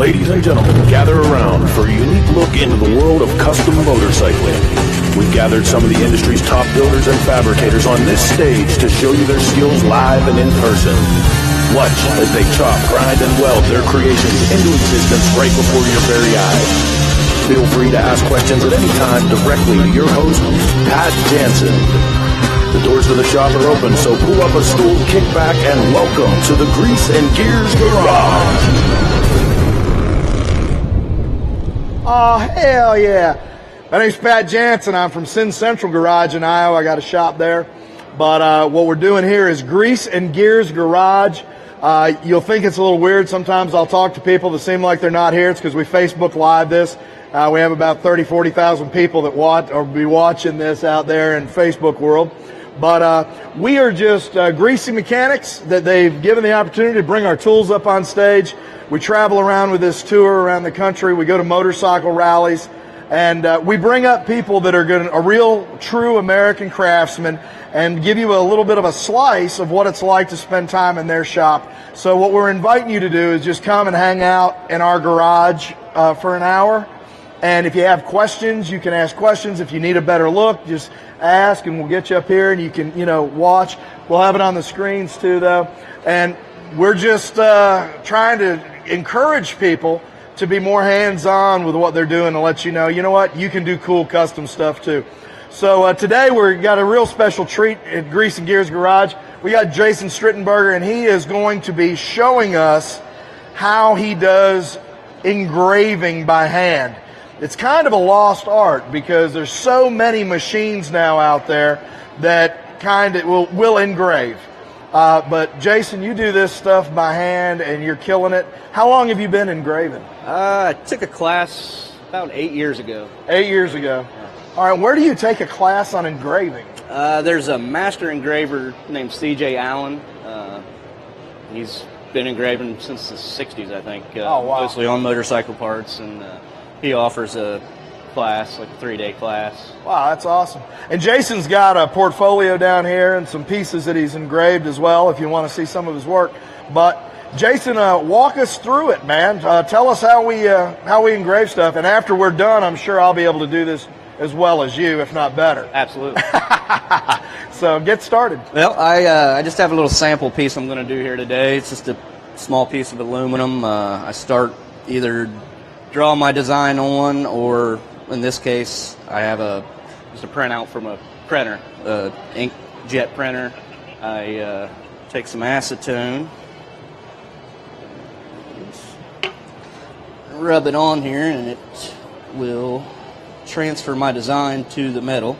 Ladies and gentlemen, gather around for a unique look into the world of custom motorcycling. We've gathered some of the industry's top builders and fabricators on this stage to show you their skills live and in person. Watch as they chop, grind, and weld their creations into existence right before your very eyes. Feel free to ask questions at any time directly to your host, Pat Jansen. The doors to the shop are open, so pull up a stool, kick back, and welcome to the Grease and Gears Garage. Oh, hell yeah. My name's Pat Jansen. I'm from Sin Central Garage in Iowa. I got a shop there. But what we're doing here is Grease and Gears Garage. You'll think it's a little weird. Sometimes I'll talk to people that seem like they're not here. It's because we Facebook Live this. We have about 40,000 people that watch or be watching this out there in Facebook world. But we are just greasy mechanics that they've given the opportunity to bring our tools up on stage. We travel around with this tour around the country. We go to motorcycle rallies, and we bring up people that are a real, true American craftsmen and give you a little bit of a slice of what it's like to spend time in their shop. So what we're inviting you to do is just come and hang out in our garage for an hour. And if you have questions, you can ask questions. If you need a better look, just ask and we'll get you up here and you can, watch. We'll have it on the screens too, though. And we're just trying to encourage people to be more hands-on with what they're doing and let you know what, you can do cool custom stuff too. So today we've got a real special treat at Grease and Gears Garage. We got Jason Stritenberger, and he is going to be showing us how he does engraving by hand. It's kind of a lost art because there's so many machines now out there that kind of will engrave. But Jason, you do this stuff by hand and you're killing it. How long have you been engraving? I took a class about 8 years ago. 8 years ago. Yeah. All right, where do you take a class on engraving? There's a master engraver named C.J. Allen. He's been engraving since the 60s, I think. Oh, wow. Mostly on motorcycle parts, and he offers a class, like a 3-day class. Wow, that's awesome. And Jason's got a portfolio down here and some pieces that he's engraved as well if you want to see some of his work. But Jason, walk us through it, man. Tell us how we engrave stuff. And after we're done, I'm sure I'll be able to do this as well as you, if not better. Absolutely. So get started. Well, I just have a little sample piece I'm going to do here today. It's just a small piece of aluminum. I start either draw my design on, or in this case, I have just a printout from a printer, inkjet printer. I take some acetone, rub it on here, and it will transfer my design to the metal.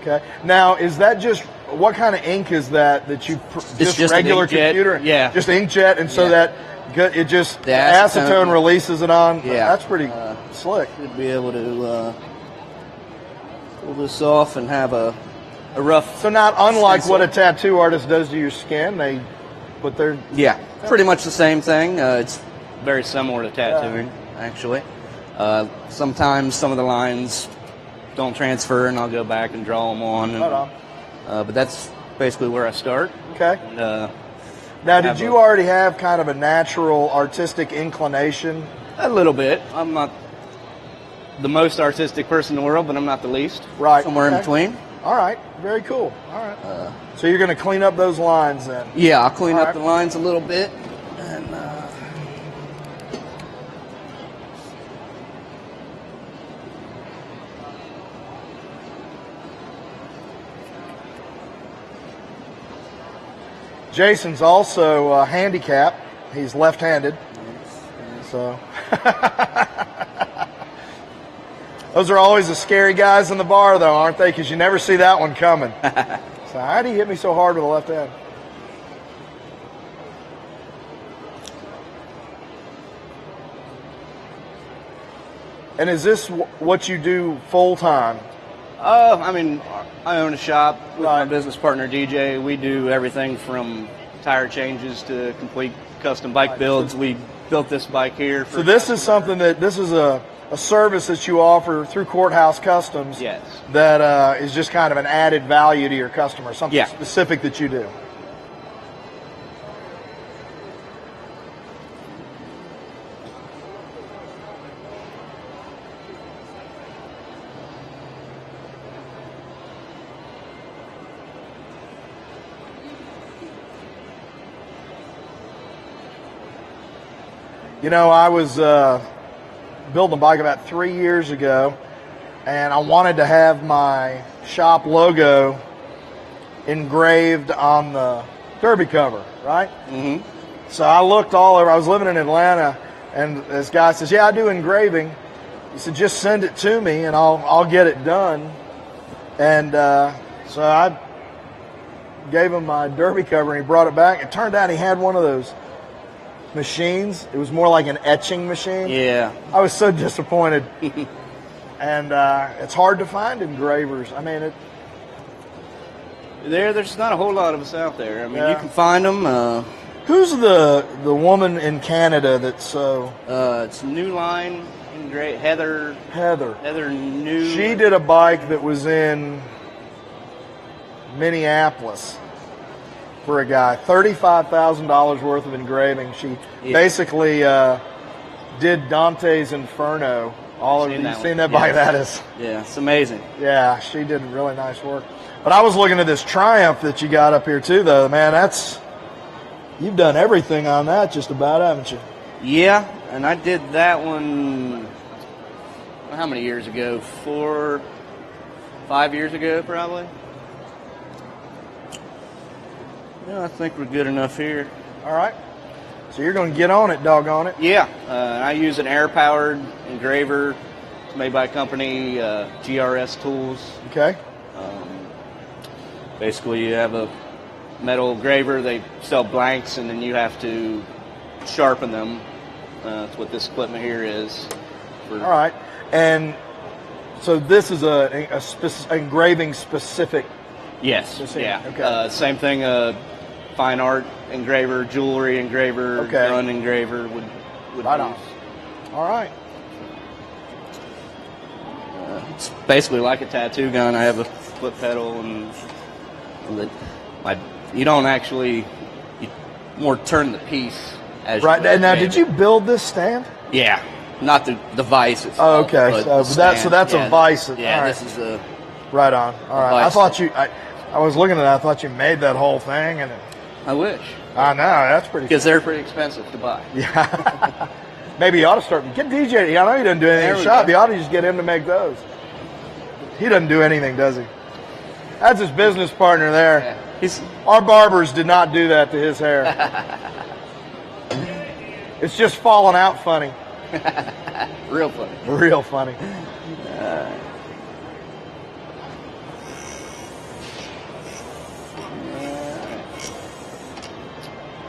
Okay. Now, is that just, what kind of ink is that you, just regular computer? Yeah. Just inkjet, and so that it just, the acetone releases it on? Yeah. That's pretty slick. Should be able to pull this off and have a rough... So not unlike stencil. what a tattoo artist does to your skin, they put their... Yeah, pretty much the same thing. It's very similar to tattooing, actually. Sometimes some of the lines don't transfer, and I'll go back and draw them on. And, but that's basically where I start. Okay. And, now, did you already have kind of a natural artistic inclination? A little bit. I'm not the most artistic person in the world, but I'm not the least. Right. Somewhere in between. All right. Very cool. All right. So you're going to clean up those lines then? Yeah, I'll clean up the lines a little bit. And Jason's also handicapped. He's left-handed. So those are always the scary guys in the bar, though, aren't they? Because you never see that one coming. So how do you hit me so hard with the left hand? And is this what you do full-time? I mean, I own a shop with my business partner, DJ. We do everything from tire changes to complete custom bike builds. We built this bike here. So this is something this is a service that you offer through Courthouse Customs. Yes. That is just kind of an added value to your customer, something specific that you do. I was building a bike about 3 years ago, and I wanted to have my shop logo engraved on the derby cover, right? Mm-hmm. So I looked all over. I was living in Atlanta, and this guy says, "Yeah, I do engraving." He said, "Just send it to me, and I'll get it done." And so I gave him my derby cover, and he brought it back. It turned out he had one of those machines. It was more like an etching machine. Yeah. I was so disappointed. And it's hard to find engravers. I mean, There's not a whole lot of us out there. I mean, Yeah. you can find them. Who's the woman in Canada that's so... It's New Line Engrave. Heather New. She did a bike that was in Minneapolis for a guy. $35,000 worth of engraving. She basically did Dante's Inferno. You've seen that bike? That is... Yeah, it's amazing. Yeah, she did really nice work. But I was looking at this Triumph that you got up here too, though. Man, you've done everything on that just about, haven't you? Yeah, and I did that one, how many years ago? 5 years ago, probably. Yeah, I think we're good enough here. All right. So you're going to get on it, doggone it. Yeah, I use an air-powered engraver. It's made by a company, GRS Tools. Okay. Basically, you have a metal engraver. They sell blanks, and then you have to sharpen them. That's what this equipment here is. All right. And so this is a engraving specific. Yes. Yeah. Okay. Same thing. Fine art engraver, jewelry engraver, gun engraver would right use. on. All right. It's basically like a tattoo gun. I have a foot pedal, and you don't actually more turn the piece as right. you Now, did you build this stand? Yeah, not the vise itself. Oh, okay. But So that's a vise. Yeah, right. This is a right on. All right. I thought I was looking at it. I thought you made that whole thing, and I wish. I know that's pretty. Because they're pretty expensive to buy. Yeah. Maybe you ought to start. Get DJ. I know he doesn't do anything in the shop. You ought to just get him to make those. He doesn't do anything, does he? That's his business partner there. Yeah. Our barbers did not do that to his hair. It's just falling out funny. Real funny. Real funny.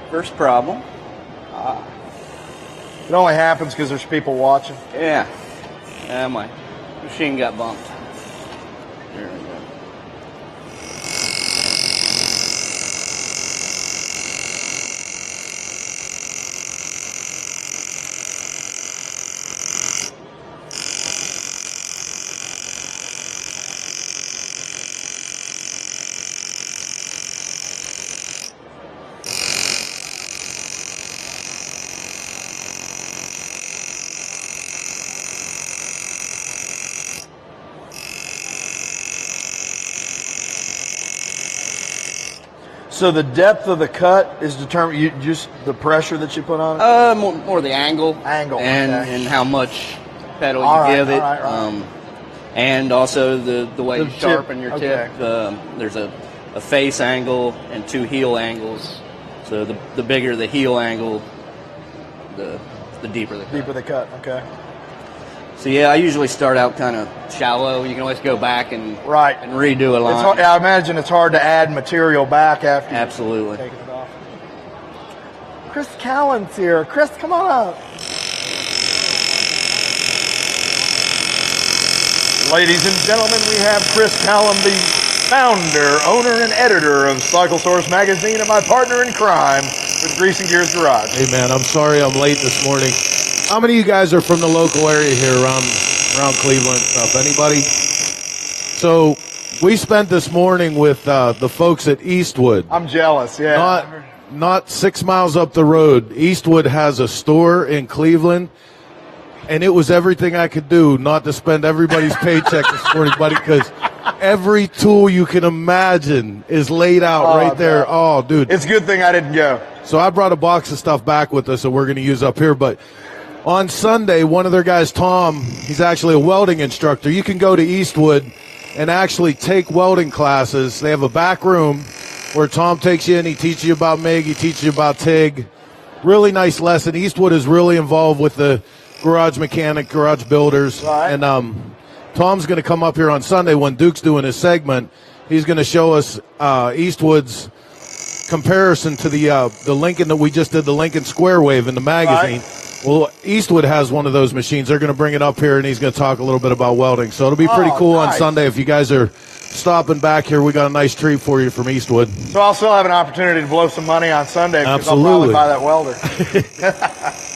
First problem. It only happens because there's people watching. Yeah. My machine got bumped. There we go. So the depth of the cut is determined. Just the pressure that you put on it. More the angle. And how much pedal you give it. Right. And also the way The you sharpen your tip. tip. There's a face angle and two heel angles. So the bigger the heel angle, the deeper the cut. Deeper the cut. Okay. So yeah, I usually start out kind of shallow. You can always go back and redo a line. It's hard, I imagine it's hard to add material back after Absolutely. Taking it off. Chris Callan's here. Chris, come on up. Ladies and gentlemen, we have Chris Callan, the founder, owner, and editor of Cycle Source Magazine, and my partner in crime with Grease and Gears Garage. Hey man, I'm sorry I'm late this morning. How many of you guys are from the local area here around Cleveland and stuff? Anybody? So we spent this morning with the folks at Eastwood. I'm jealous, yeah. Not 6 miles up the road. Eastwood has a store in Cleveland, and it was everything I could do not to spend everybody's paycheck this morning, buddy, because Every tool you can imagine is laid out right there. Oh, dude. It's a good thing I didn't go. So I brought a box of stuff back with us that we're going to use up here. But on Sunday, one of their guys, Tom, he's actually a welding instructor. You can go to Eastwood and actually take welding classes. They have a back room where Tom takes you in. He teaches you about MIG. He teaches you about TIG. Really nice lesson. Eastwood is really involved with the garage mechanic, garage builders. Right. And Tom's going to come up here on Sunday when Duke's doing his segment. He's going to show us Eastwood's comparison to the Lincoln that we just did, the Lincoln Square Wave in the magazine. Right. Well, Eastwood has one of those machines. They're going to bring it up here, and he's going to talk a little bit about welding. So it'll be pretty cool on Sunday. If you guys are stopping back here, we got a nice treat for you from Eastwood. So I'll still have an opportunity to blow some money on Sunday because Absolutely. I'll probably buy that welder.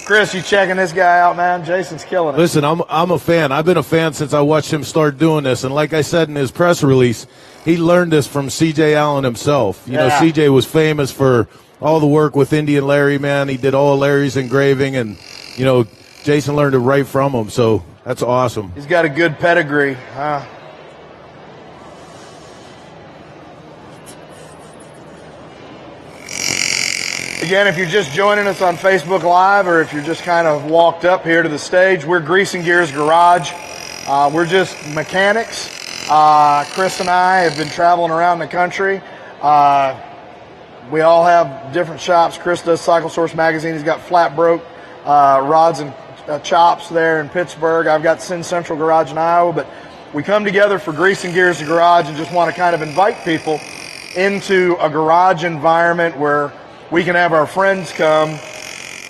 Chris, you checking this guy out, man? Jason's killing it. Listen, I'm a fan. I've been a fan since I watched him start doing this. And like I said in his press release, he learned this from C.J. Allen himself. You know, C.J. was famous for all the work with Indian Larry, man. He did all of Larry's engraving, and, you know, Jason learned it right from him. So that's awesome. He's got a good pedigree, huh? Again, if you're just joining us on Facebook Live or if you're just kind of walked up here to the stage, we're Grease and Gears Garage. We're just mechanics. Chris and I have been traveling around the country. We all have different shops. Chris does Cycle Source Magazine. He's got Flat Broke rods and chops there in Pittsburgh. I've got Sin Central Garage in Iowa. But we come together for Grease and Gears Garage and just want to kind of invite people into a garage environment where we can have our friends come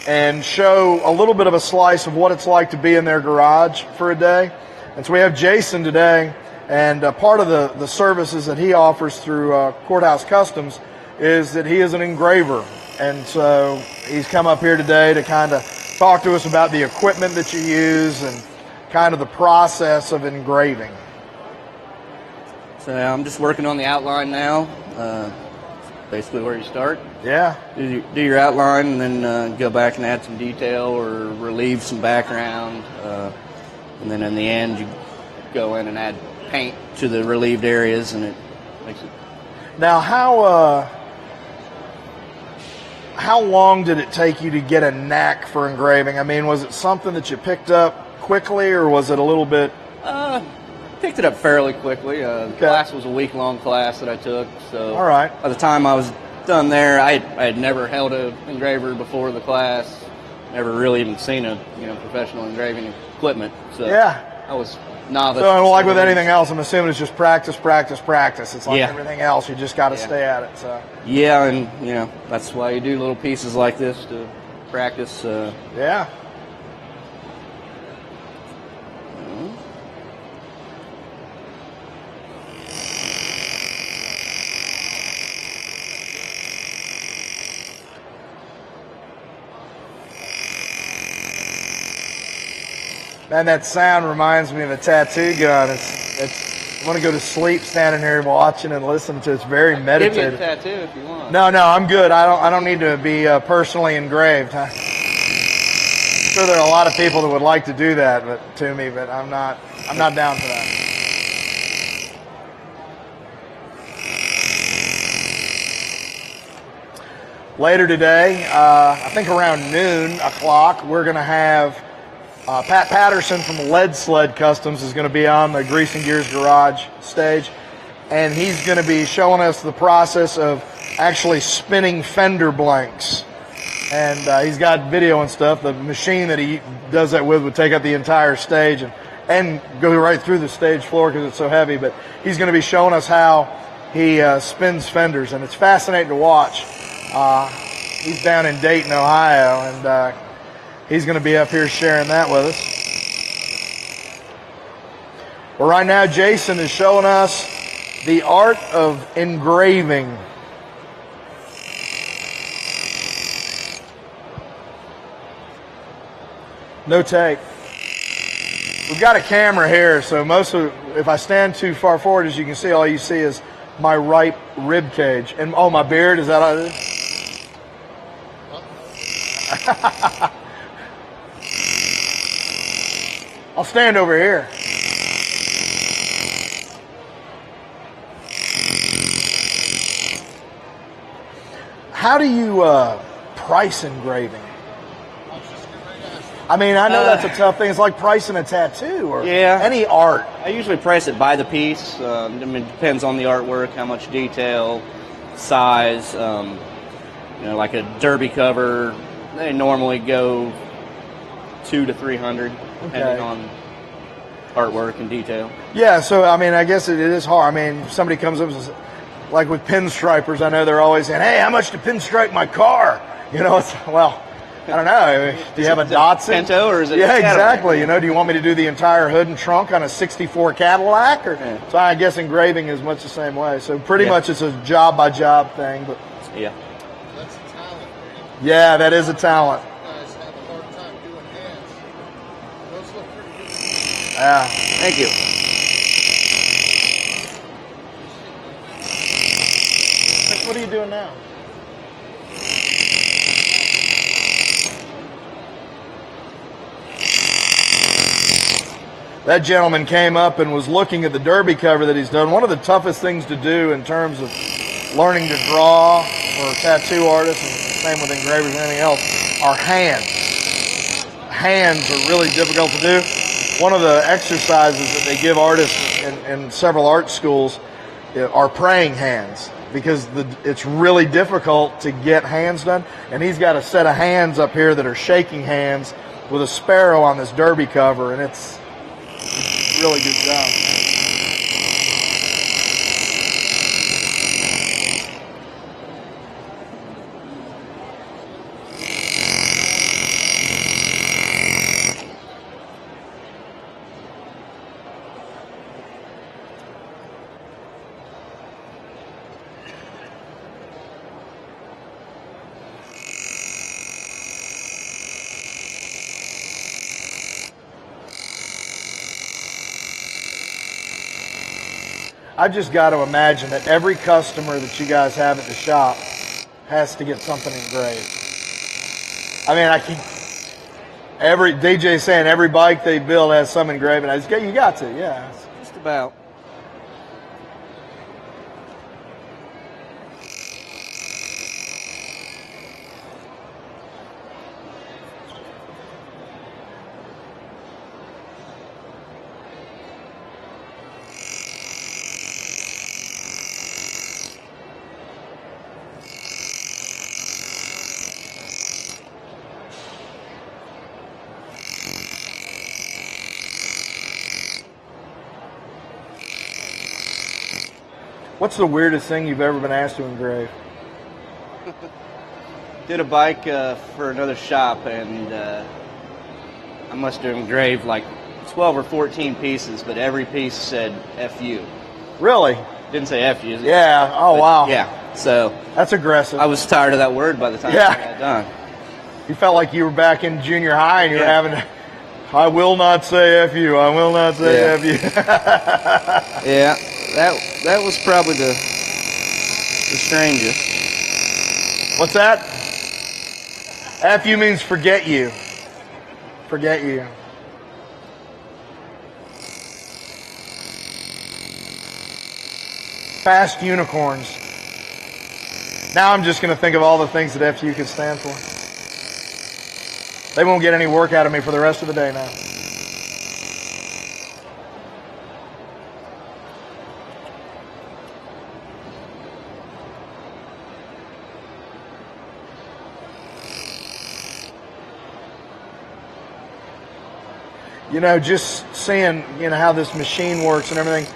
and show a little bit of a slice of what it's like to be in their garage for a day. And so we have Jason today, and part of the services that he offers through Courthouse Customs is that he is an engraver. And so he's come up here today to kind of talk to us about the equipment that you use and kind of the process of engraving. So I'm just working on the outline now. Basically where you start. Yeah. Do your outline and then go back and add some detail or relieve some background. And then in the end, you go in and add paint to the relieved areas, and it makes it. Now, how long did it take you to get a knack for engraving? I mean, was it something that you picked up quickly, or was it a little bit? Picked it up fairly quickly. The class was a week-long class that I took. So all right. By the time I was done there, I had never held an engraver before the class. Never really even seen a professional engraving equipment. So yeah. I was novice. So like with anything else, I'm assuming it's just practice, practice, practice. It's like yeah. everything else. You just got to stay at it. So. Yeah, and that's why you do little pieces like this to practice. Yeah. Man, that sound reminds me of a tattoo gun. I want to go to sleep standing here watching and listening to it. It's very meditative. Give me a tattoo if you want. No, I'm good. I don't need to be personally engraved. I'm sure there are a lot of people that would like to do that to me, but I'm not down for that. Later today, I think around noon o'clock, we're going to have Pat Patterson from Lead Sled Customs is going to be on the Grease and Gears Garage stage, and he's going to be showing us the process of actually spinning fender blanks. And he's got video and stuff. The machine that he does that with would take up the entire stage and go right through the stage floor because it's so heavy. But he's going to be showing us how he spins fenders, and it's fascinating to watch. He's down in Dayton, Ohio, and he's going to be up here sharing that with us. Well, right now, Jason is showing us the art of engraving. No take. We've got a camera here, so if I stand too far forward, as you can see, all you see is my right rib cage. And oh, my beard, is that all it is? I'll stand over here. How do you price engraving? I mean, I know that's a tough thing. It's like pricing a tattoo or any art. I usually price it by the piece. I mean, it depends on the artwork, how much detail, size. Like a derby cover, they normally go $200 to $300, depending on artwork and detail. Yeah, so I mean, I guess it is hard. I mean, if somebody comes up and says, like with pinstripers, I know they're always saying, "Hey, how much to pinstripe my car?" It's well. I don't know. Do you have a Datsun? Pinto, or is it? Yeah, exactly. Do you want me to do the entire hood and trunk on a '64 Cadillac? So I guess engraving is much the same way. So pretty much it's a job by job thing. But yeah, that's a talent. Yeah, that is a talent. You guys have a hard time doing hands. Those look pretty good. Yeah. Thank you. What are you doing now? That gentleman came up and was looking at the derby cover that he's done. One of the toughest things to do in terms of learning to draw for tattoo artists, and same with engravers and anything else, are hands. Hands are really difficult to do. One of the exercises that they give artists in several art schools are praying hands, because it's really difficult to get hands done. And he's got a set of hands up here that are shaking hands with a sparrow on this derby cover, and it's a really good job. I've just got to imagine that every customer that you guys have at the shop has to get something engraved. I mean, DJ's saying every bike they build has some engraving. You got to, yeah. Just about. What's the weirdest thing you've ever been asked to engrave? Did a bike for another shop, and I must have engraved like 12 or 14 pieces, but every piece said "FU." Really? Didn't say "FU." Yeah. Oh, wow. Yeah. So that's aggressive. I was tired of that word by the time I got done. You felt like you were back in junior high and you were having. I will not say "FU." I will not say "FU." Yeah. That was probably the strangest. What's that? "FU" means forget you. Forget you. Fast unicorns. Now I'm just going to think of all the things that "FU" could stand for. They won't get any work out of me for the rest of the day now. Just seeing, how this machine works and everything,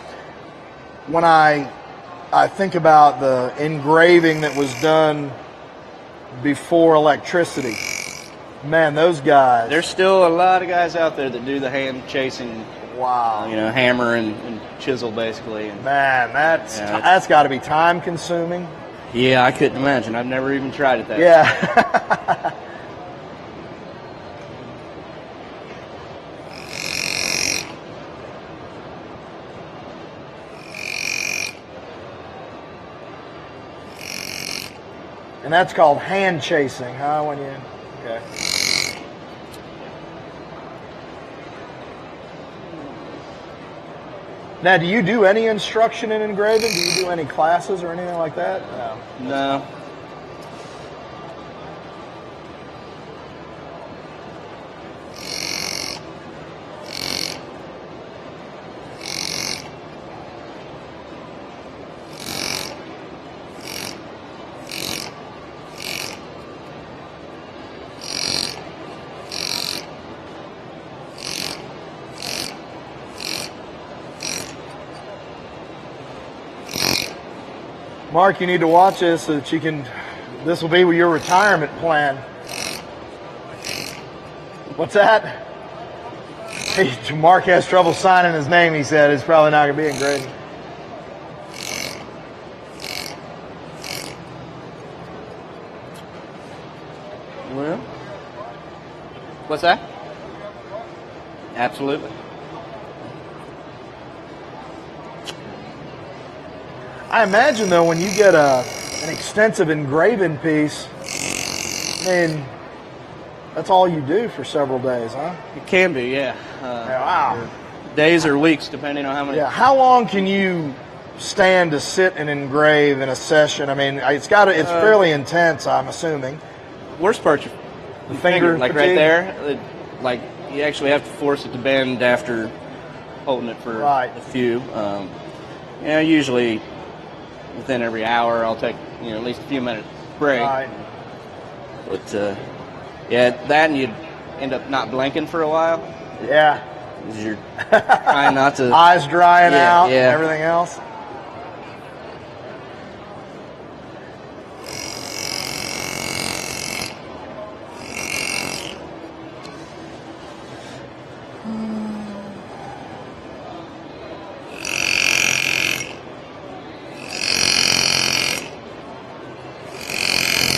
when I think about the engraving that was done before electricity, man, those guys. There's still a lot of guys out there that do the hand chasing. Wow. Hammer and chisel, basically. And, man, that's got to be time consuming. Yeah, I couldn't imagine. I've never even tried it that way. Yeah. And that's called hand chasing, huh? Okay. Now, do you do any instruction in engraving? Do you do any classes or anything like that? No. Mark, you need to watch this so that you can. This will be your retirement plan. What's that? Mark has trouble signing his name, he said. It's probably not going to be engraving. Well, what's that? Absolutely. I imagine, though, when you get an extensive engraving piece, I mean, that's all you do for several days, huh? It can be, yeah. Wow. Days or weeks, depending on how many. Yeah. How long can you stand to sit and engrave in a session? I mean, it's fairly intense, I'm assuming. Worst part's The finger like fatigue? right there. Like you actually have to force it to bend after holding it for Right. a few. Usually within every hour, I'll take at least a few minutes break. Right. But that and you'd end up not blinking for a while. Yeah. 'Cause you're trying not to. Eyes drying Yeah, out yeah. and everything else.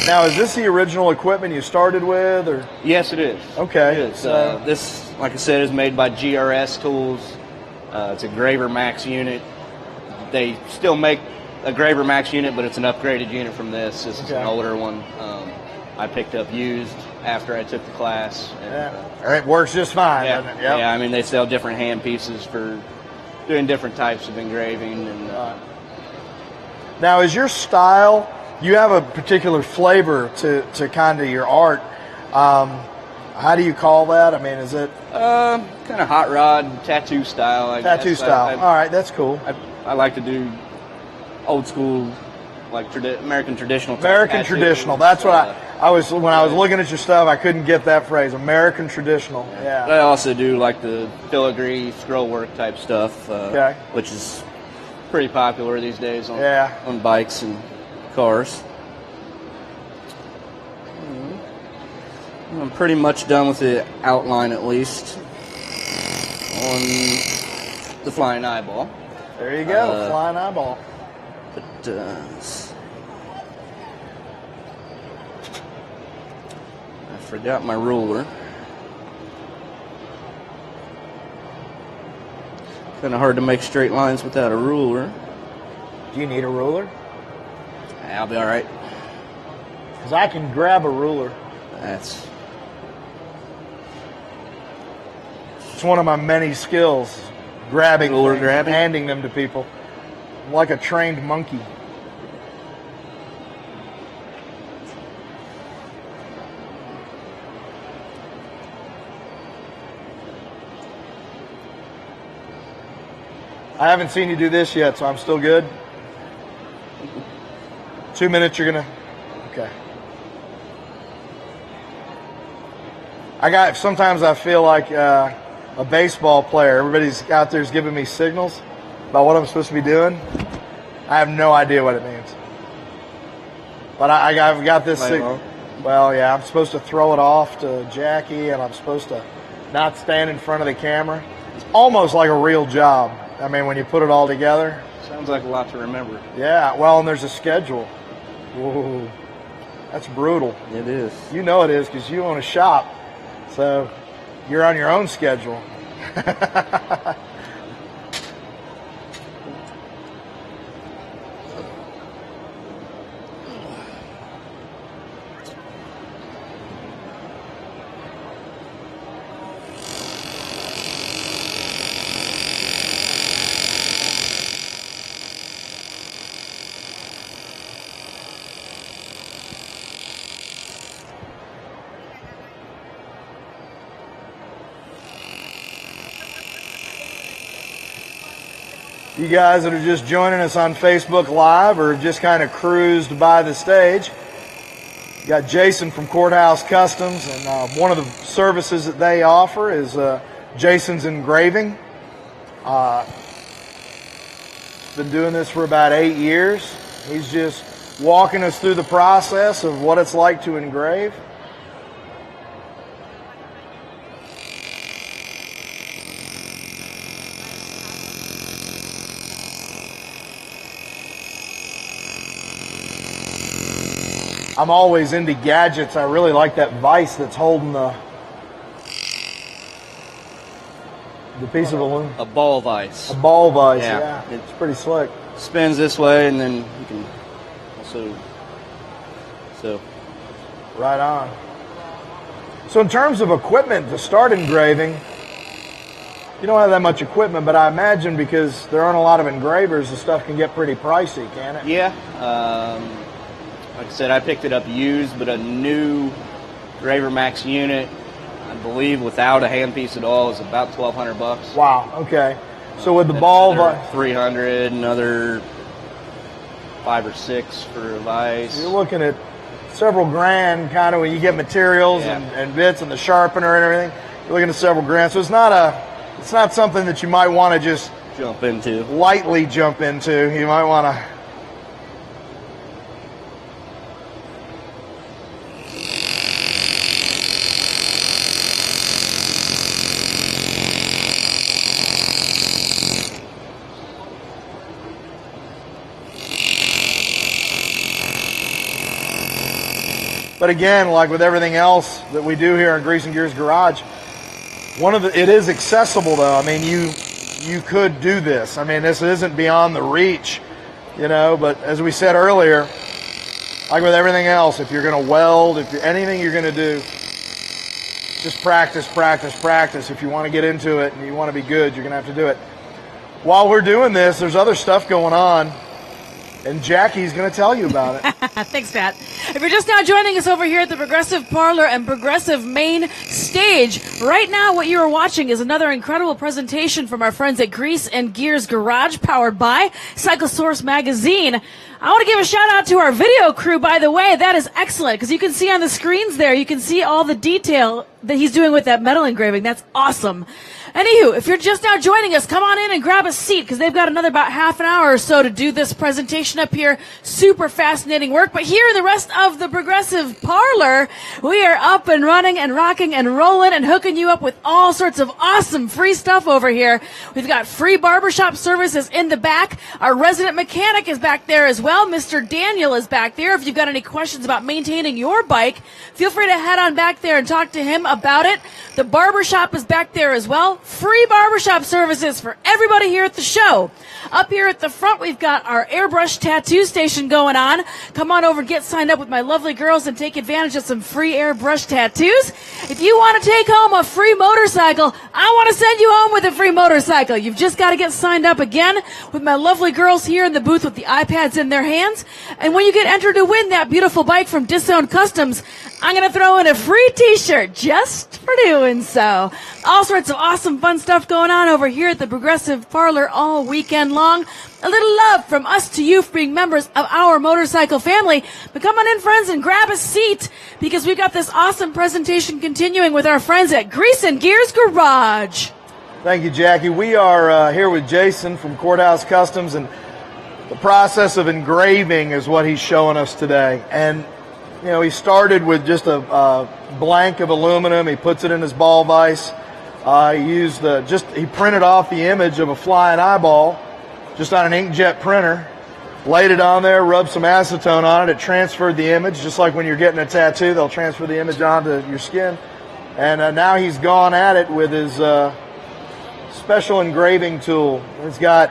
Now, is this the original equipment you started with, or? Yes, it is. Okay. It is. This, like I said, is made by GRS Tools. It's a Graver Max unit. They still make a Graver Max unit, but it's an upgraded unit from this. This is an older one. I picked up used after I took the class. And, It works just fine, yeah, doesn't it? Yep. yeah. I mean, they sell different hand pieces for doing different types of engraving. And Now, is your style? You have a particular flavor to kind of your art. How do you call that? I mean, is it kind of hot rod tattoo style? I tattoo guess. style? All right, that's cool. I like to do old school, like American traditional. American tattoos. traditional. That's what I was when I was looking at your stuff. I couldn't get that phrase. American traditional. But Yeah. I also do like the filigree scroll work type stuff, which is pretty popular these days on bikes and cars. I'm pretty much done with the outline, at least, on the flying eyeball. There you go. Flying eyeball. But I forgot my ruler. Kind of hard to make straight lines without a ruler. Do you need a ruler? I'll be all right. Because I can grab a ruler. It's one of my many skills, grabbing Ruler things, grabbing? handing them to people. I'm like a trained monkey. I haven't seen you do this yet, so I'm still good. 2 minutes, you're gonna. Okay. Sometimes I feel like a baseball player. Everybody's out there's giving me signals about what I'm supposed to be doing. I have no idea what it means. But I've got this signal. Well, yeah, I'm supposed to throw it off to Jackie, and I'm supposed to not stand in front of the camera. It's almost like a real job. I mean, when you put it all together. Sounds like a lot to remember. Yeah, well, and there's a schedule. Whoa, that's brutal. It is. You know it is because you own a shop. So you're on your own schedule. You guys that are just joining us on Facebook Live or have just kind of cruised by the stage, you got Jason from Courthouse Customs, and one of the services that they offer is Jason's Engraving. Been doing this for about 8 years. He's just walking us through the process of what it's like to engrave. I'm always into gadgets. I really like that vise that's holding the piece of aluminum. A ball vise. A ball vise, Yeah. yeah. It's pretty slick. Spins this way, and then you can also. So. Right on. So in terms of equipment to start engraving, you don't have that much equipment, but I imagine because there aren't a lot of engravers, the stuff can get pretty pricey, can it? Yeah. Like I said, I picked it up used, but a new Graver Max unit, I believe, without a handpiece at all, is about $1,200. Wow. Okay. So with the ball, $300, another $5 or $6 for a vise. You're looking at several grand, kind of when you get materials and bits and the sharpener and everything. You're looking at several grand. So it's not something that you might want to just lightly jump into. You might want to. But again, like with everything else that we do here in Grease and Gears Garage, it is accessible though. I mean, you could do this. I mean, this isn't beyond the reach, but as we said earlier, like with everything else, if you're going to weld, anything you're going to do, just practice, practice, practice. If you want to get into it and you want to be good, you're going to have to do it. While we're doing this, there's other stuff going on. And Jackie's going to tell you about it. Thanks, Pat. If you're just now joining us over here at the Progressive Parlor and Progressive Main Stage, right now what you are watching is another incredible presentation from our friends at Grease and Gears Garage, powered by Cycle Source Magazine. I want to give a shout out to our video crew, by the way. That is excellent, because you can see on the screens there, you can see all the detail that he's doing with that metal engraving. That's awesome. Anywho, if you're just now joining us, come on in and grab a seat, because they've got another about half an hour or so to do this presentation up here. Super fascinating work. But here in the rest of the Progressive Parlor, we are up and running and rocking and rolling and hooking you up with all sorts of awesome free stuff over here. We've got free barbershop services in the back. Our resident mechanic is back there as well. Mr. Daniel is back there. If you've got any questions about maintaining your bike, feel free to head on back there and talk to him about it. The barbershop is back there as well. Free barbershop services for everybody here at the show. Up here at the front, we've got our airbrush tattoo station going on. Come on over and get signed up with my lovely girls and take advantage of some free airbrush tattoos. If you want to take home a free motorcycle, I want to send you home with a free motorcycle. You've just got to get signed up again with my lovely girls here in the booth with the iPads in their hands. And when you get entered to win that beautiful bike from Disowned Customs, I'm going to throw in a free t-shirt just for doing so. All sorts of awesome fun stuff going on over here at the Progressive Parlor all weekend long. A little love from us to you for being members of our motorcycle family. But come on in, friends, and grab a seat, because we've got this awesome presentation continuing with our friends at Grease and Gears Garage. Thank you, Jackie. We are here with Jason from Courthouse Customs, and the process of engraving is what he's showing us today. And he started with just a blank of aluminum. He puts it in his ball vise. He printed off the image of a flying eyeball just on an inkjet printer, laid it on there, rubbed some acetone on it. It transferred the image, just like when you're getting a tattoo, they'll transfer the image onto your skin. And now he's gone at it with his special engraving tool. It's got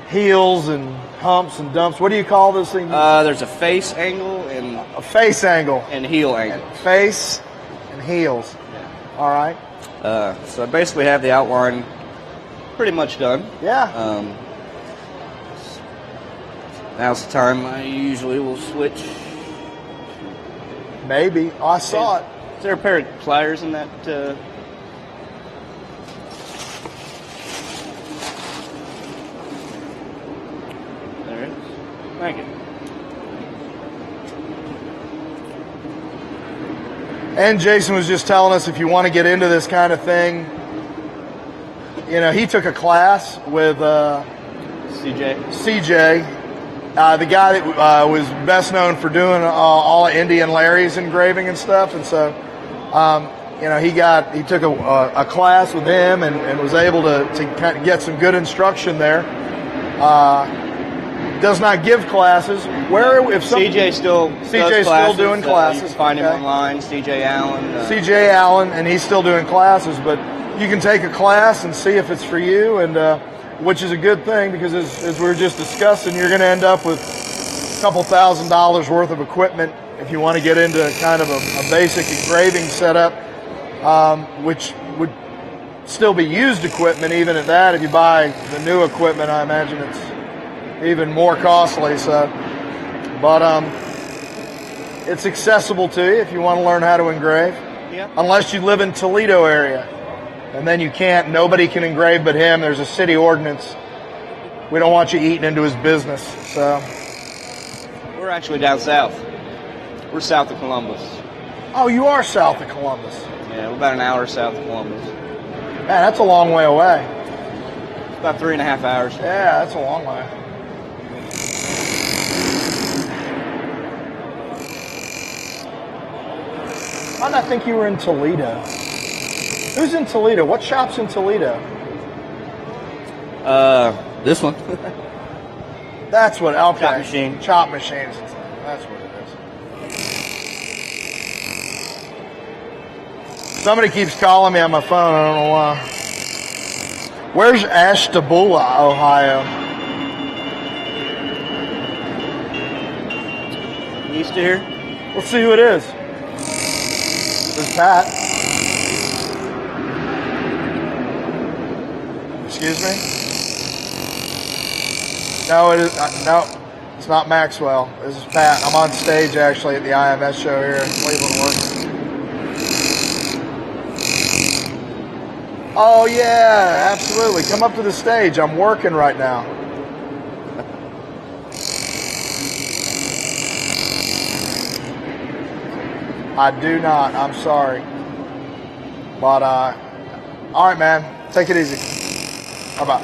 heels and humps and dumps. What do you call this thing? There's a face angle and a face angle and heel angle. And face and heels. Yeah. All right. So I basically have the outline pretty much done. Yeah. Now's the time I usually will switch. Maybe. Oh, I saw it. Is there a pair of pliers in that? There it is. Thank you. And Jason was just telling us, if you want to get into this kind of thing, he took a class with CJ The guy that was best known for doing all of Indian Larry's engraving and stuff, and so he took a class with him and was able to kind of get some good instruction there. Does not give classes. CJ still doing classes. You can find him online, CJ Allen. CJ Allen, and he's still doing classes, but you can take a class and see if it's for you, and which is a good thing, because as we were just discussing, you're going to end up with a couple $1,000s worth of equipment if you want to get into kind of a basic engraving setup, which would still be used equipment even at that. If you buy the new equipment, I imagine it's even more costly. So, but it's accessible to you if you want to learn how to engrave. Yeah. Unless you live in Toledo area, and then you can't. Nobody can engrave but him. There's a city ordinance. We don't want you eating into his business. So we're actually down south. We're south of Columbus. Oh, you are south of Columbus. Yeah, we're about an hour south of Columbus. Man, that's a long way away. It's about 3.5 hours. Yeah, that's a long way. Why did I think you were in Toledo? Who's in Toledo? What shop's in Toledo? This one. That's what. Okay. Chop machine. Chop machines. That's what it is. Somebody keeps calling me on my phone. I don't know why. Where's Ashtabula, Ohio? East of here? Let's see who it is. There's Pat. Excuse me? No, it is no. It's not Maxwell. This is Pat. I'm on stage actually at the IMS show here in Cleveland working. Oh yeah, absolutely. Come up to the stage. I'm working right now. I do not. I'm sorry. But, all right, man. Take it easy. How about?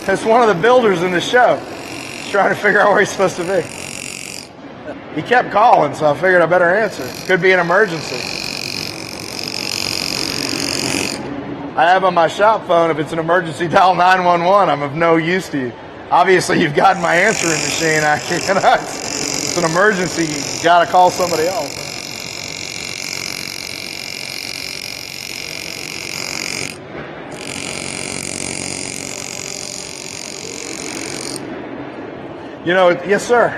It's one of the builders in the show. He's trying to figure out where he's supposed to be. He kept calling, so I figured I better answer. Could be an emergency. I have on my shop phone, if it's an emergency, dial 911. I'm of no use to you. Obviously, you've gotten my answering machine. It's an emergency. You got to call somebody else. You know, yes, sir.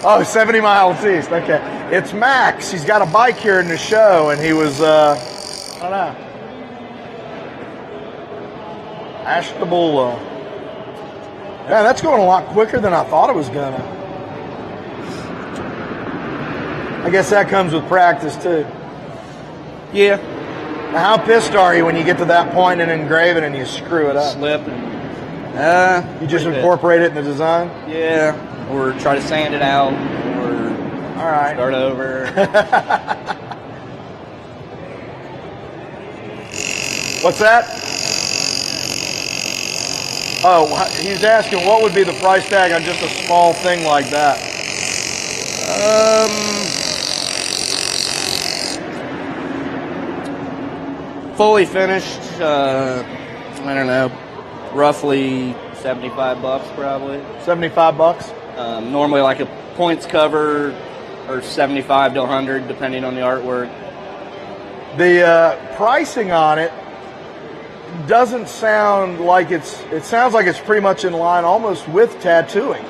Oh, 70 miles east. Okay. It's Max. He's got a bike here in the show, and he was, I don't know. Ashtabula. Yeah, that's going a lot quicker than I thought it was going to. I guess that comes with practice, too. Yeah. Now, how pissed are you when you get to that point in engraving and you screw it up? Slip. You just incorporate it in the design? Yeah. Or try to sand it out. Or all right. Start over. What's that? Oh, he's asking what would be the price tag on just a small thing like that? Fully finished, I don't know, roughly $75 probably. $75? Normally like a points cover or 75 to 100 depending on the artwork. The pricing on it doesn't sound like it sounds like it's pretty much in line almost with tattooing.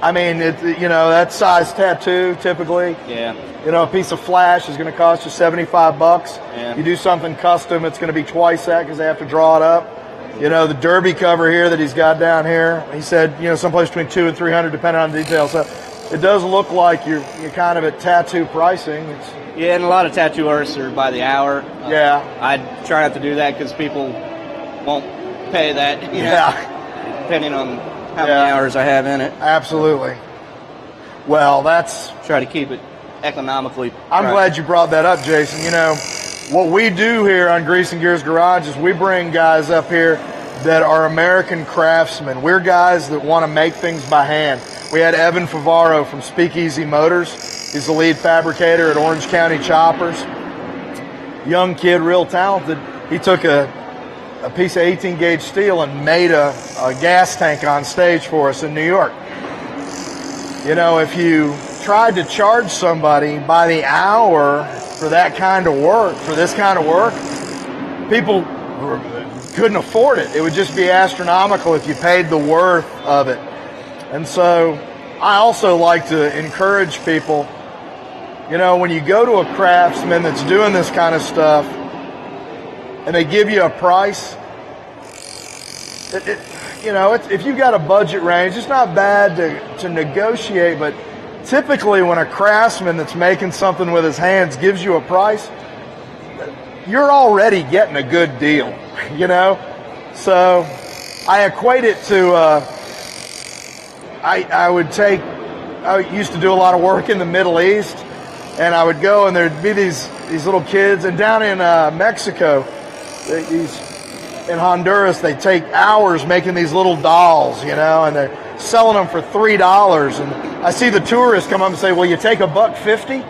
I mean, that size tattoo typically. Yeah. A piece of flash is going to cost you $75. Yeah. You do something custom, it's going to be twice that because they have to draw it up. The derby cover here that he's got down here, he said, someplace between $200 and $300 depending on the details. So it does look like you're kind of at tattoo pricing. Yeah, and a lot of tattoo artists are by the hour. Yeah. I try not to do that because people won't pay that. Depending on how many hours I have in it. Absolutely. Well, try to keep it economically. I'm glad you brought that up, Jason. what we do here on Grease and Gears Garage is we bring guys up here that are American craftsmen. We're guys that want to make things by hand. We had Evan Favaro from Speakeasy Motors. He's the lead fabricator at Orange County Choppers. Young kid, real talented. He took a piece of 18 gauge steel and made a gas tank on stage for us in New York. You know, if you tried to charge somebody by the hour for that kind of work, for this kind of work, people couldn't afford it. It would just be astronomical if you paid the worth of it. And so I also like to encourage people, you know, when you go to a craftsman that's doing this kind of stuff and they give you a price, you know, if you've got a budget range, it's not bad to negotiate, but typically when a craftsman that's making something with his hands gives you a price, you're already getting a good deal, you know? So I equate it to, I used to do a lot of work in the Middle East, and I would go and there'd be these little kids, and down in Mexico, in Honduras, they take hours making these little dolls, you know, and they're selling them for $3. And I see the tourists come up and say, "Will you take $1.50?"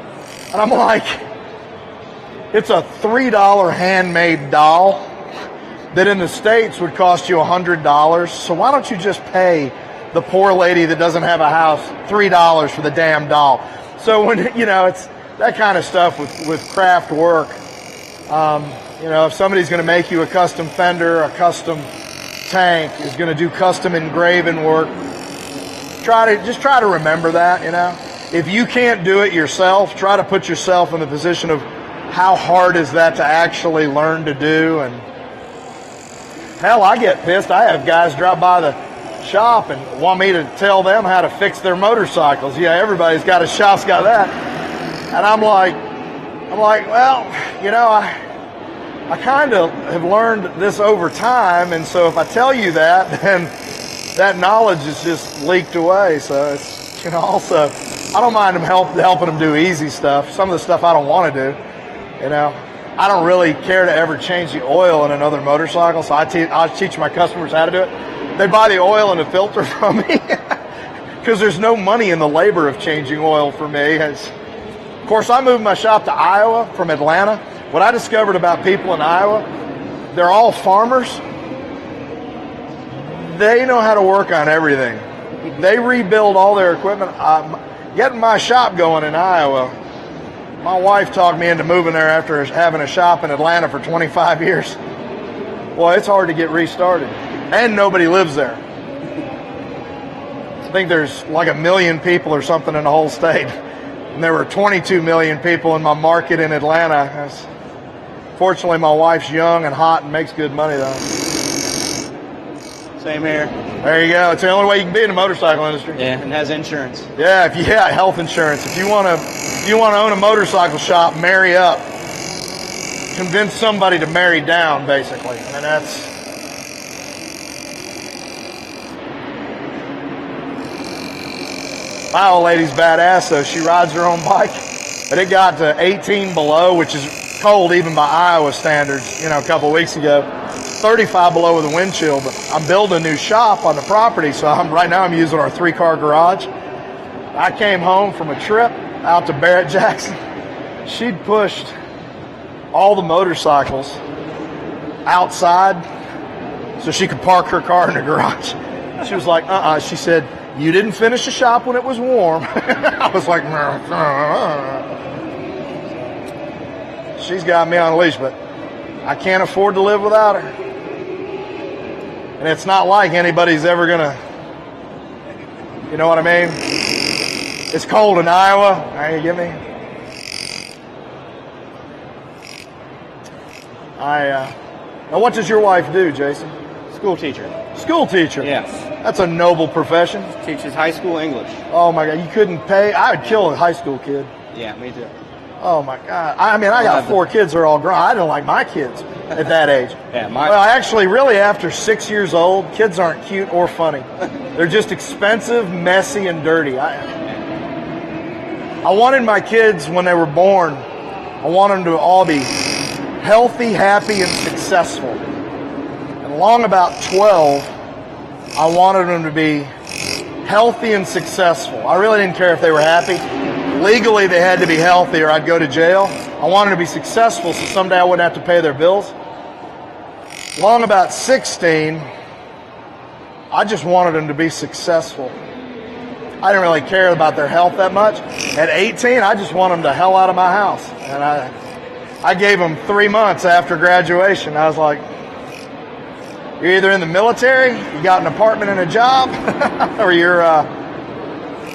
And I'm like, it's a $3 handmade doll that in the States would cost you $100. So why don't you just pay the poor lady that doesn't have a house $3 for the damn doll? So when, you know, it's that kind of stuff with craft work. You know, if somebody's going to make you a custom fender, a custom tank, is going to do custom engraving work, try to remember that, you know. If you can't do it yourself, try to put yourself in the position of how hard is that to actually learn to do. And hell, I get pissed. I have guys drop by the shop and want me to tell them how to fix their motorcycles. Yeah, everybody's got a shop's got that. And I'm like, well, you know, I kind of have learned this over time, and so if I tell you that, then that knowledge is just leaked away. So it's, you know, also, I don't mind them helping them do easy stuff. Some of the stuff I don't want to do, you know. I don't really care to ever change the oil in another motorcycle, so I teach my customers how to do it. They buy the oil and the filter from me because there's no money in the labor of changing oil for me. Of course, I moved my shop to Iowa from Atlanta. What I discovered about people in Iowa, they're all farmers. They know how to work on everything. They rebuild all their equipment. Getting my shop going in Iowa, my wife talked me into moving there after having a shop in Atlanta for 25 years. Boy, it's hard to get restarted. And nobody lives there. I think there's like 1 million people or something in the whole state. And there were 22 million people in my market in Atlanta. Fortunately, my wife's young and hot and makes good money, though. Same here. There you go. It's the only way you can be in the motorcycle industry. Yeah, and has insurance. Yeah, health insurance. If you want to own a motorcycle shop, marry up. Convince somebody to marry down, basically. And that's. My old lady's badass, though. She rides her own bike. But it got to 18 below, which is cold even by Iowa standards, you know, a couple of weeks ago. 35 below with a wind chill, but I'm building a new shop on the property, so right now I'm using our 3-car garage. I came home from a trip out to Barrett Jackson. She'd pushed all the motorcycles outside so she could park her car in the garage. She was like, She said, "You didn't finish the shop when it was warm." I was like, she's got me on a leash, but I can't afford to live without her. And it's not like anybody's ever going to, you know what I mean? It's cold in Iowa. You get me? Now what does your wife do, Jason? School teacher. School teacher? Yes. That's a noble profession. Teaches high school English. Oh my God, you couldn't pay? I would kill a high school kid. Yeah, me too. Oh my God. I mean, I got 4 kids that are all grown. I didn't like my kids at that age. Yeah, well, actually, really after 6 years old, kids aren't cute or funny. They're just expensive, messy, and dirty. I wanted my kids, when they were born, I wanted them to all be healthy, happy, and successful. And along about 12, I wanted them to be healthy and successful. I really didn't care if they were happy. Legally, they had to be healthy or I'd go to jail. I wanted them to be successful so someday I wouldn't have to pay their bills. Along about 16, I just wanted them to be successful. I didn't really care about their health that much. At 18, I just wanted them the hell out of my house. And I gave them 3 months after graduation. I was like, you're either in the military, you got an apartment and a job, or you're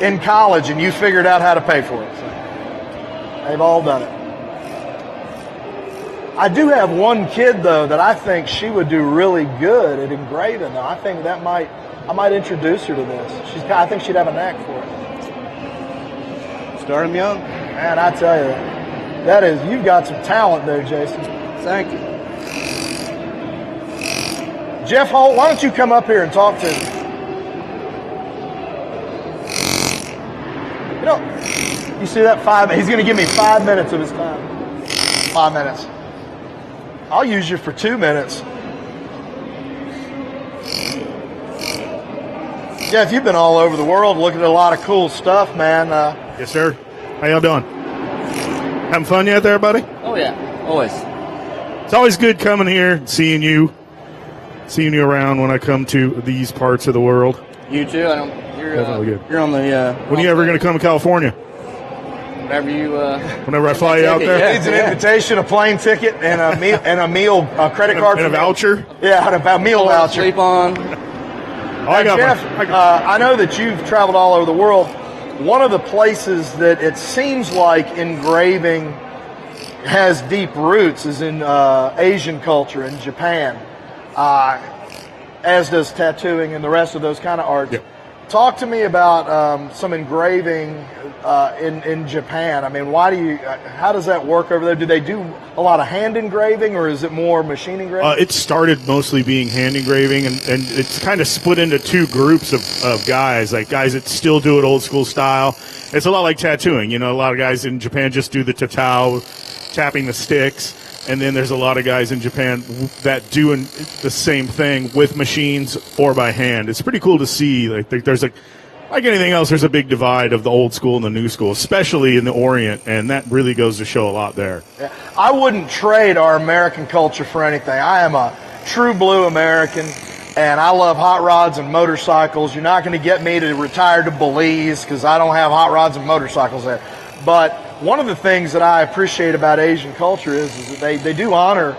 in college and you figured out how to pay for it. So they've all done it. I do have one kid, though, that I think she would do really good at engraving. I think I might introduce her to this. I think she'd have a knack for it. Start them young. Man, I tell you, you've got some talent there, Jason. Thank you. Jeff Holt, why don't you come up here and talk to me? You see that 5 minutes? He's going to give me 5 minutes of his time. 5 minutes. I'll use you for 2 minutes. Jeff, you've been all over the world looking at a lot of cool stuff, man. Yes, sir. How y'all doing? Having fun yet there, buddy? Oh, yeah. Always. It's always good coming here and seeing you around when I come to these parts of the world. You too. Definitely good. You're on the. When are you ever going to come to California? Whenever you. Whenever I fly you out there? Yeah. Needs an invitation, a plane ticket, and a meal, credit card. And a voucher? Yeah, a meal voucher. Sleep on. Jeff, I know that you've traveled all over the world. One of the places that it seems like engraving has deep roots is in Asian culture in Japan, as does tattooing and the rest of those kind of arts. Yep. Talk to me about some engraving in Japan. I mean, how does that work over there? Do they do a lot of hand engraving, or is it more machine engraving? It started mostly being hand engraving, and it's kind of split into two groups of guys, like guys that still do it old school style. It's a lot like tattooing. You know, a lot of guys in Japan just do the tatau, tapping the sticks. And then there's a lot of guys in Japan that do the same thing with machines or by hand. It's pretty cool to see. Like there's like anything else, there's a big divide of the old school and the new school, especially in the Orient, and that really goes to show a lot there. Yeah. I wouldn't trade our American culture for anything. I am a true blue American, and I love hot rods and motorcycles. You're not going to get me to retire to Belize because I don't have hot rods and motorcycles there. But one of the things that I appreciate about Asian culture is that they do honor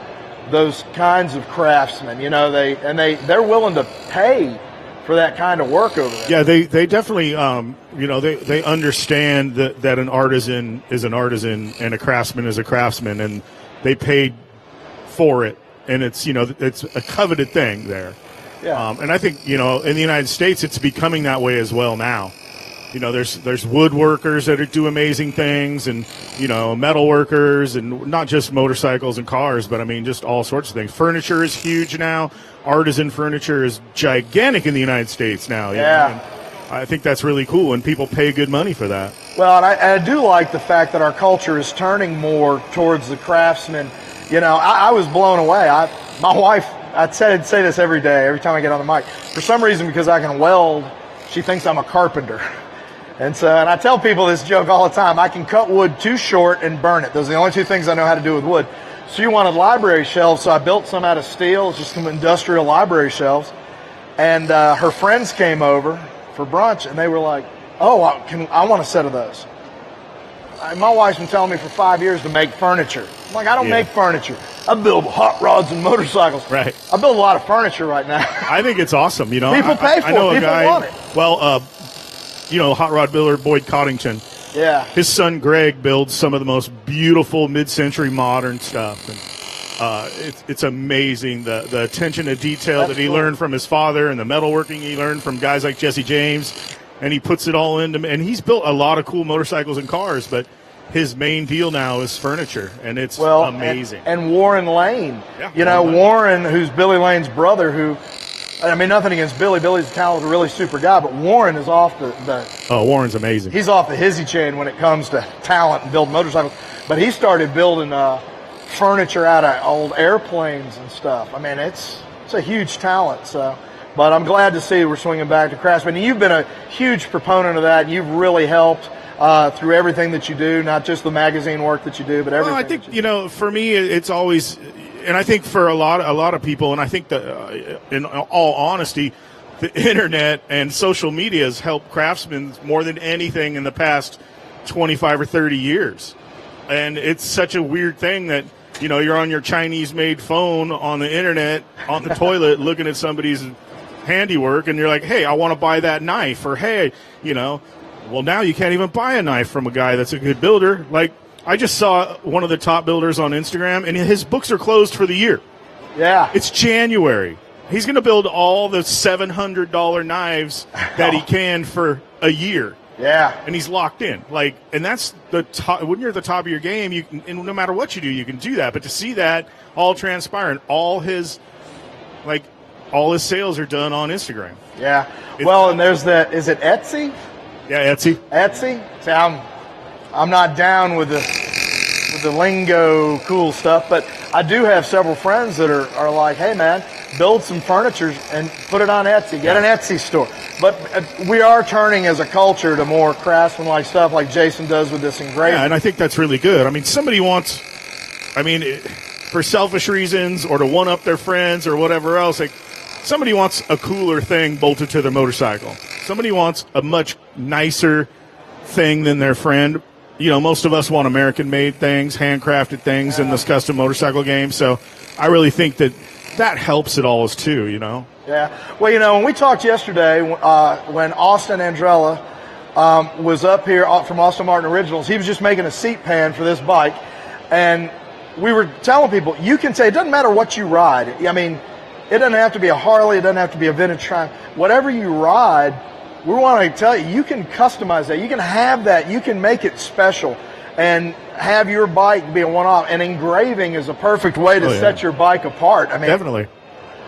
those kinds of craftsmen. You know, they're willing to pay for that kind of work over there. Yeah, they definitely they understand that an artisan is an artisan and a craftsman is a craftsman, and they paid for it, and it's a coveted thing there. Yeah. And I think in the United States it's becoming that way as well now. There's woodworkers that do amazing things, and metal workers, and not just motorcycles and cars, but I mean just all sorts of things. Furniture is huge now. Artisan furniture is gigantic in the United States now. Yeah. I think that's really cool, and people pay good money for that. Well, and I do like the fact that our culture is turning more towards the craftsman. I was blown away. My wife, I'd say this every day, every time I get on the mic. For some reason, because I can weld, she thinks I'm a carpenter. And I tell people this joke all the time. I can cut wood too short and burn it. Those are the only two things I know how to do with wood. She wanted library shelves, so I built some out of steel, just some industrial library shelves. And her friends came over for brunch, and they were like, "Oh, I want a set of those." My wife's been telling me for 5 years to make furniture. I'm like, I don't make furniture. I build hot rods and motorcycles. Right. I build a lot of furniture right now. I think it's awesome. People pay for I know it. a People guy. want it. Well, hot rod builder Boyd Coddington. Yeah. His son Greg builds some of the most beautiful mid-century modern stuff, and it's amazing the attention to detail that he learned from his father, and the metalworking he learned from guys like Jesse James, and he puts it all into. And he's built a lot of cool motorcycles and cars, but his main deal now is furniture, and it's amazing. And Warren Lane, Yeah, Warren, who's Billy Lane's brother, who. I mean, nothing against Billy. Billy's a talented, really super guy, but Warren is off Warren's amazing. He's off the hizzy chain when it comes to talent and building motorcycles. But he started building furniture out of old airplanes and stuff. I mean, it's a huge talent. So, but I'm glad to see we're swinging back to craftsman. And you've been a huge proponent of that. And you've really helped through everything that you do, not just the magazine work that you do, but everything. Well, I think for me, it's always, and I think for a lot of people, and I think that in all honesty, the internet and social media has helped craftsmen more than anything in the past 25 or 30 years. And it's such a weird thing that, you're on your Chinese-made phone on the internet, on the toilet, looking at somebody's handiwork, and you're like, hey, I want to buy that knife. Or, hey, well, now you can't even buy a knife from a guy that's a good builder. Like, I just saw one of the top builders on Instagram, and his books are closed for the year. Yeah. It's January. He's going to build all the $700 knives that he can for a year. Yeah. And he's locked in. Like, and that's the top. When you're at the top of your game, you can, and no matter what you do, you can do that. But to see that all transpire, and all his sales are done on Instagram. Yeah. Well, and there's that. Is it Etsy? Yeah, Etsy. Etsy. See, I'm not down with the lingo cool stuff, but I do have several friends that are like, hey man, build some furniture and put it on Etsy. Get an Etsy store. But we are turning as a culture to more craftsman-like stuff, like Jason does with this engraving. Yeah, and I think that's really good. I mean, somebody wants, for selfish reasons or to one-up their friends or whatever else, like somebody wants a cooler thing bolted to their motorcycle. Somebody wants a much nicer thing than their friend. Most of us want American-made things, handcrafted things in this custom motorcycle game. So I really think that helps it all too, Yeah. Well, when we talked yesterday, when Austin Andrella was up here from Austin Martin Originals, he was just making a seat pan for this bike. And we were telling people, you can say, it doesn't matter what you ride. I mean, it doesn't have to be a Harley. It doesn't have to be a vintage Triumph. Whatever you ride, we want to tell you, you can customize that. You can have that. You can make it special and have your bike be a one-off. And engraving is a perfect way to set your bike apart. I mean, definitely.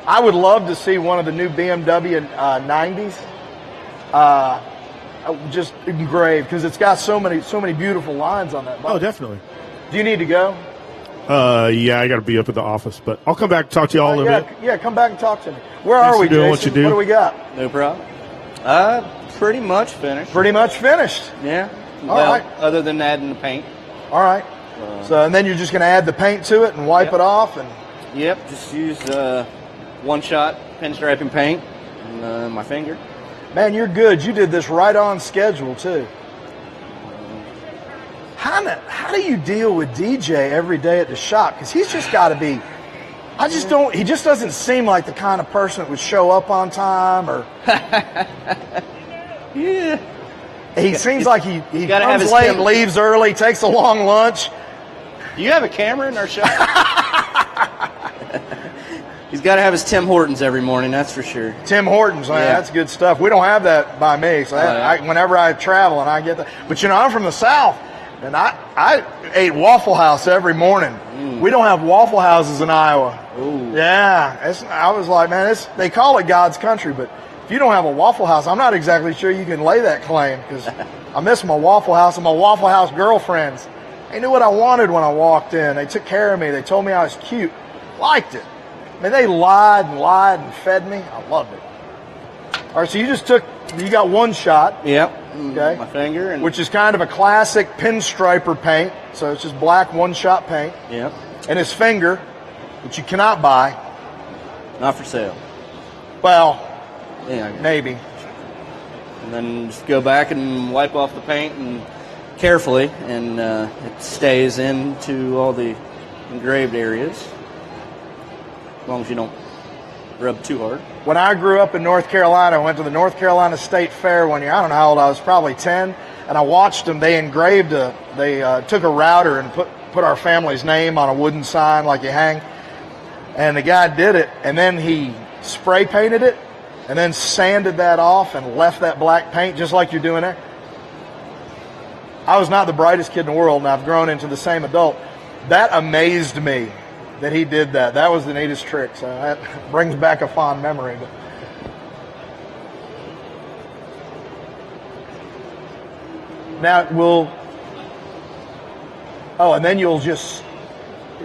I would love to see one of the new BMW 90s just engraved, because it's got so many beautiful lines on that bike. Oh, definitely. Do you need to go? Yeah, I got to be up at the office, but I'll come back and talk to you all in a bit. Yeah, come back and talk to me. Where are we, doing Jason? what you do. What do we got? No problem. Pretty much finished. Pretty much finished. Yeah. All right. Other than adding the paint. All right. And then you're just going to add the paint to it and wipe it off? And Yep, just use one-shot pinstriping paint and my finger. Man, you're good. You did this right on schedule, too. How do you deal with DJ every day at the shop? Because he's just got to be... he just doesn't seem like the kind of person that would show up on time or... Yeah. He seems like he comes his late, leaves early, takes a long lunch. Do you have a camera in our shop? He's got to have his Tim Hortons every morning, that's for sure. Tim Hortons, man, that's good stuff. We don't have that by me, so whenever I travel and I get that. But I'm from the South, and I ate Waffle House every morning. We don't have Waffle Houses in Iowa. Ooh. Yeah, I was like, man, they call it God's country, but if you don't have a Waffle House, I'm not exactly sure you can lay that claim, because I miss my Waffle House and my Waffle House girlfriends. They knew what I wanted when I walked in. They took care of me. They told me I was cute. Liked it. I mean, they lied and fed me. I loved it. All right, so you got one shot. Yep. Okay. My finger. Which is kind of a classic pinstriper paint. So it's just black one-shot paint. Yep. And his finger, which you cannot buy. Not for sale. Well, yeah, maybe. And then just go back and wipe off the paint and carefully, and it stays into all the engraved areas. As long as you don't rub too hard. When I grew up in North Carolina, I went to the North Carolina State Fair one year. I don't know how old I was, probably 10. And I watched them. They took a router and put our family's name on a wooden sign like you hang. And the guy did it, and then he spray painted it, and then sanded that off and left that black paint just like you're doing there. I was not the brightest kid in the world, and I've grown into the same adult. That amazed me that he did that. That was the neatest trick. So that brings back a fond memory. But now and then you'll just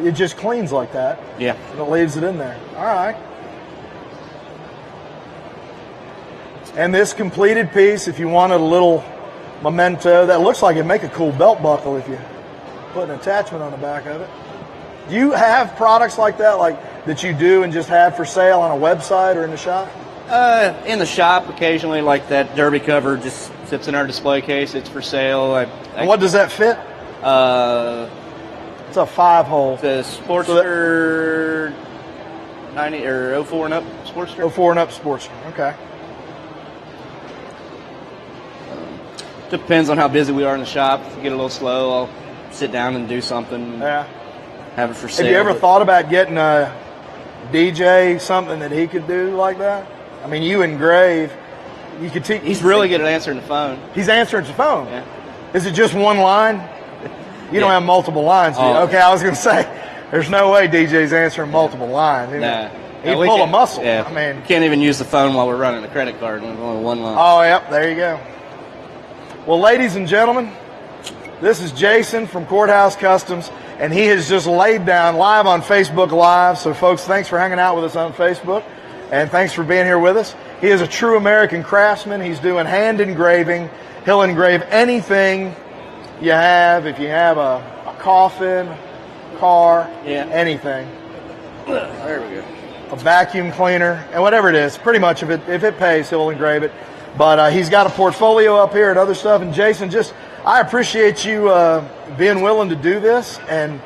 it just cleans like that. Yeah. And it leaves it in there. All right. And this completed piece, if you wanted a little memento, that looks like it'd make a cool belt buckle if you put an attachment on the back of it. Do you have products like that you do and just have for sale on a website or in the shop? In the shop, occasionally, like that derby cover just sits in our display case. It's for sale. And what does that fit? It's a 5-hole. The Sportster 90 or 04 and up Sportster. 04 and up Sportster. Okay. Depends on how busy we are in the shop. If we get a little slow, I'll sit down and do something. Yeah. Have it for sale. Have you ever thought about getting a DJ something that he could do like that? I mean, you engrave. You could teach. He's really good at answering the phone. He's answering the phone. Yeah. Is it just one line? You don't have multiple lines, do you? Okay, I was going to say, there's no way DJ's answering multiple lines. Nah. He'd pull a muscle. Yeah. I mean, can't even use the phone while we're running a credit card. We're only one line. Oh, yep. There you go. Well, ladies and gentlemen, this is Jason from Courthouse Customs, and he has just laid down live on Facebook Live. So, folks, thanks for hanging out with us on Facebook, and thanks for being here with us. He is a true American craftsman. He's doing hand engraving. He'll engrave anything you have. If you have a coffin, car, anything. There we go. A vacuum cleaner, and whatever it is, pretty much if it pays, he'll engrave it. But he's got a portfolio up here and other stuff. And Jason, I appreciate you being willing to do this and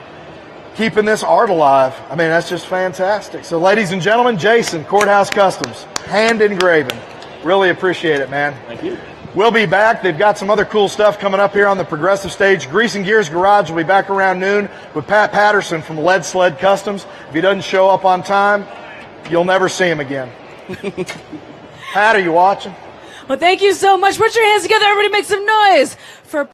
keeping this art alive. I mean, that's just fantastic. So, ladies and gentlemen, Jason, Courthouse Customs, hand engraving. Really appreciate it, man. Thank you. We'll be back. They've got some other cool stuff coming up here on the Progressive stage. Grease and Gears Garage will be back around noon with Pat Patterson from Lead Sled Customs. If he doesn't show up on time, you'll never see him again. Pat, are you watching? Well, thank you so much. Put your hands together. Everybody make some noise for